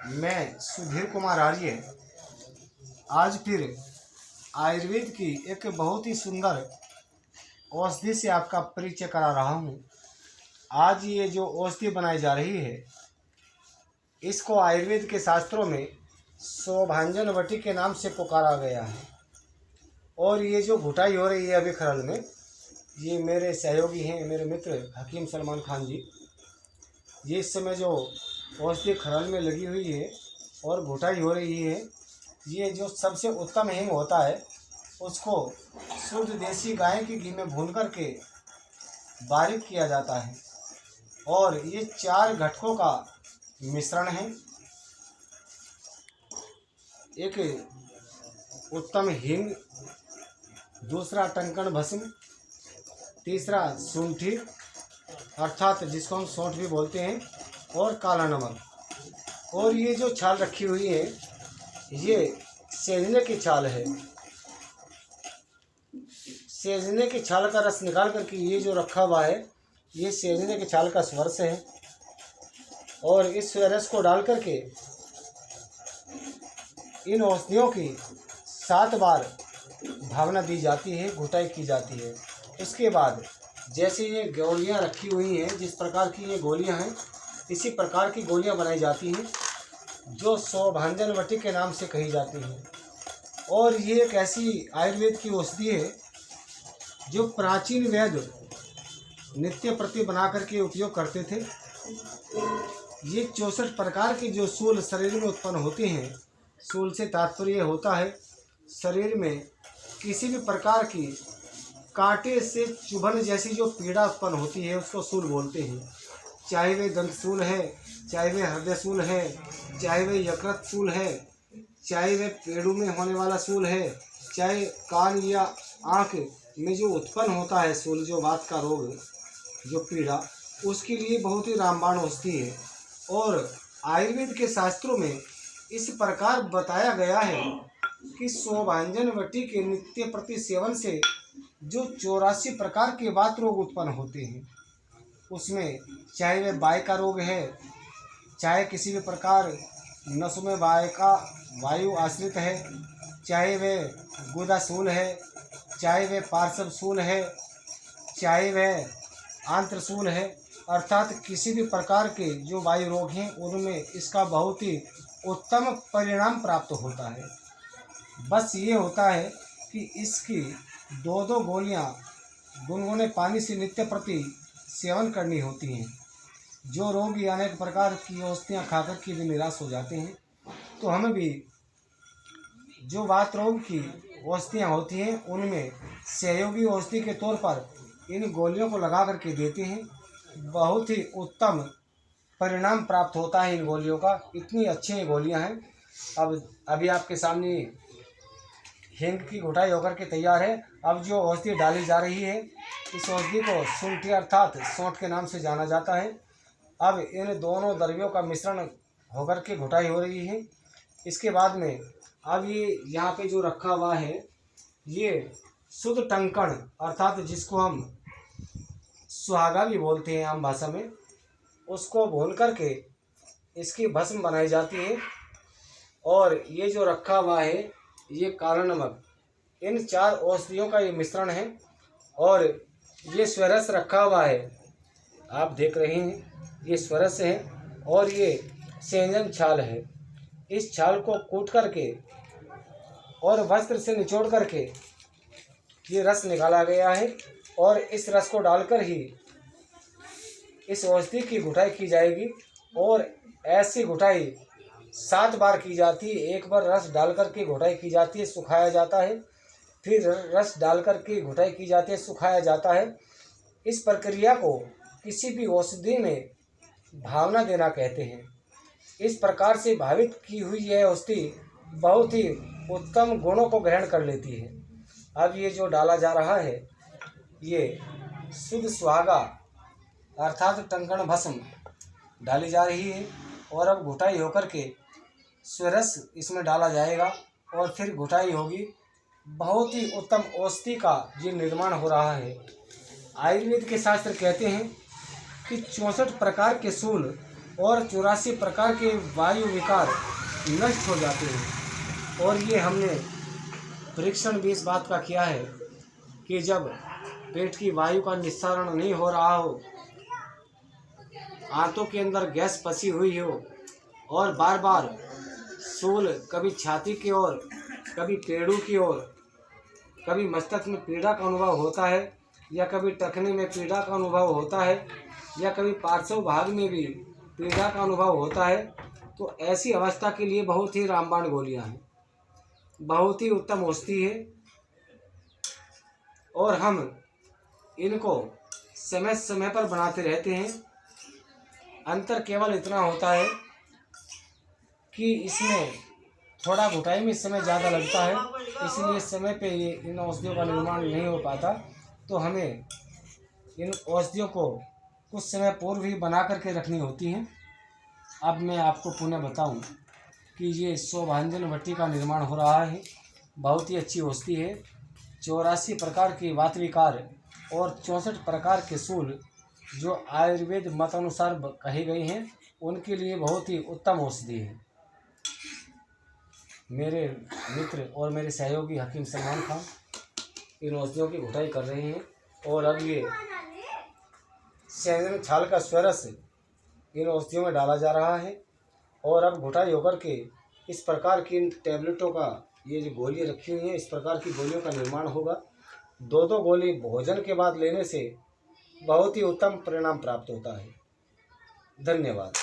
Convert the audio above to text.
मैं सुधीर कुमार आर्य आज फिर आयुर्वेद की एक बहुत ही सुंदर औषधि से आपका परिचय करा रहा हूँ। आज ये जो औषधि बनाई जा रही है इसको आयुर्वेद के शास्त्रों में सौभांजनवटी के नाम से पुकारा गया है। और ये जो घुटाई हो रही है अभी खरल में, ये मेरे सहयोगी हैं, मेरे मित्र हकीम सलमान खान जी। ये इस समय जो औषधि खरल में लगी हुई है और घुटाई हो रही है, ये जो सबसे उत्तम हींग होता है उसको शुद्ध देसी गाय के घी में भून करके बारीक किया जाता है। और ये 4 घटकों का मिश्रण है। एक उत्तम हींग, दूसरा टंकण भस्म, तीसरा सूंठी अर्थात जिसको हम सौंठ भी बोलते हैं, और काला नमक। और ये जो छाल रखी हुई है ये सेजने की छाल है। सेजने की छाल का रस निकाल करके ये जो रखा हुआ है ये सेजने की छाल का स्वरस है। और इस स्वरस को डाल करके इन औषधियों की 7 बार भावना दी जाती है, घुटाई की जाती है। उसके बाद जैसे ये गोलियां रखी हुई हैं, जिस प्रकार की ये गोलियां हैं इसी प्रकार की गोलियां बनाई जाती हैं जो सौभांजनवटी के नाम से कही जाती हैं। और ये एक ऐसी आयुर्वेद की औषधि है जो प्राचीन वैद्य नित्य प्रति बना करके उपयोग करते थे। ये 64 प्रकार के जो सूल शरीर में उत्पन्न होते हैं, सूल से तात्पर्य होता है शरीर में किसी भी प्रकार की कांटे से चुभन जैसी जो पीड़ा उत्पन्न होती है उसको सूल बोलते हैं। चाहे वे दंत सूल है, चाहे वे हृदय सूल है, चाहे वे यकृत सूल है, चाहे वे पेड़ों में होने वाला सूल है, चाहे कान या आँख में जो उत्पन्न होता है सूल, जो वात का रोग, जो पीड़ा, उसके लिए बहुत ही रामबाण औषधि है। और आयुर्वेद के शास्त्रों में इस प्रकार बताया गया है कि सौभांजनवटी के नित्य प्रति सेवन से जो 84 प्रकार के वात रोग उत्पन्न होते हैं, उसमें चाहे वे बाय का रोग है, चाहे किसी भी प्रकार नसों में बाय का वायु आश्रित है, चाहे वे गुदाशूल है, चाहे वे पार्श्व शूल है, चाहे वह आंत्रशूल है, अर्थात किसी भी प्रकार के जो वायु रोग हैं उनमें इसका बहुत ही उत्तम परिणाम प्राप्त होता है। बस ये होता है कि इसकी 2-2 गोलियां गुनगुने पानी से नित्य प्रति सेवन करनी होती हैं। जो रोगी अनेक प्रकार की औषधियाँ खाकर के भी निराश हो जाते हैं, तो हमें भी जो वात रोग की औषधियाँ होती हैं उनमें सहयोगी औषधि के तौर पर इन गोलियों को लगा करके देते हैं। बहुत ही उत्तम परिणाम प्राप्त होता है इन गोलियों का। इतनी अच्छी ये गोलियाँ हैं। अब अभी आपके सामने हींग की घुटाई होकर के तैयार है। अब जो औषधि डाली जा रही है इस औषधि को सूंठी अर्थात सौंठ के नाम से जाना जाता है। अब इन दोनों द्रव्यों का मिश्रण होकर के घुटाई हो रही है। इसके बाद में अब ये यहाँ पे जो रखा हुआ है ये शुद्ध टंकण अर्थात जिसको हम सुहागा भी बोलते हैं आम भाषा में, उसको भून करके इसकी भस्म बनाई जाती है। और ये जो रखा हुआ है ये काला नमक, इन 4 औषधियों का ये मिश्रण है। और ये स्वरस रखा हुआ है, आप देख रहे हैं ये स्वरस है। और ये सेंजन छाल है। इस छाल को कूट करके और वस्त्र से निचोड़ करके ये रस निकाला गया है। और इस रस को डालकर ही इस औषधि की घुटाई की जाएगी। और ऐसी घुटाई 7 बार की जाती है। एक बार रस डालकर के घुटाई की जाती है, सुखाया जाता है, फिर रस डालकर के घुटाई की जाती है, सुखाया जाता है। इस प्रक्रिया को किसी भी औषधि में भावना देना कहते हैं। इस प्रकार से भावित की हुई यह औषधि बहुत ही उत्तम गुणों को ग्रहण कर लेती है। अब ये जो डाला जा रहा है ये शुद्ध सुहागा अर्थात टंकण भस्म डाली जा रही है। और अब घुटाई होकर के स्वरस इसमें डाला जाएगा और फिर घुटाई होगी। बहुत ही उत्तम औषधि का ये निर्माण हो रहा है। आयुर्वेद के शास्त्र कहते हैं कि 64 प्रकार के सूल और 84 प्रकार के वायु विकार नष्ट हो जाते हैं। और ये हमने परीक्षण भी इस बात का किया है कि जब पेट की वायु का निस्सारण नहीं हो रहा हो, आंतों के अंदर गैस फंसी हुई हो और बार बार सूल कभी छाती की ओर, कभी पेड़ों की ओर, कभी मस्तक में पीड़ा का अनुभव होता है, या कभी टखने में पीड़ा का अनुभव होता है, या कभी पार्श्व भाग में भी पीड़ा का अनुभव होता है, तो ऐसी अवस्था के लिए बहुत ही रामबाण गोलियां हैं, बहुत ही उत्तम औषधि है। और हम इनको समय समय पर बनाते रहते हैं। अंतर केवल इतना होता है कि इसमें थोड़ा घुटाई में समय ज़्यादा लगता है, इसलिए समय पे ये इन औषधियों का निर्माण नहीं हो पाता। तो हमें इन औषधियों को कुछ समय पूर्व ही बना करके रखनी होती हैं। अब मैं आपको पुनः बताऊं कि ये शोभांजन भट्टी का निर्माण हो रहा है, बहुत ही अच्छी औषधि है। 84 प्रकार की वात विकार और 64 प्रकार के शूल जो आयुर्वेद मत अनुसार कहे गए हैं, उनके लिए बहुत ही उत्तम औषधि है। मेरे मित्र और मेरे सहयोगी हकीम सलमान खान इन औषधियों की घुटाई कर रहे हैं, और अब ये सहजन छाल का स्वरस इन औषधियों में डाला जा रहा है। और अब घुटाई होकर के इस प्रकार की इन टैबलेटों का, ये जो गोलियां रखी हुई हैं, इस प्रकार की गोलियों का निर्माण होगा। 2-2 गोली भोजन के बाद लेने से बहुत ही उत्तम परिणाम प्राप्त होता है। धन्यवाद।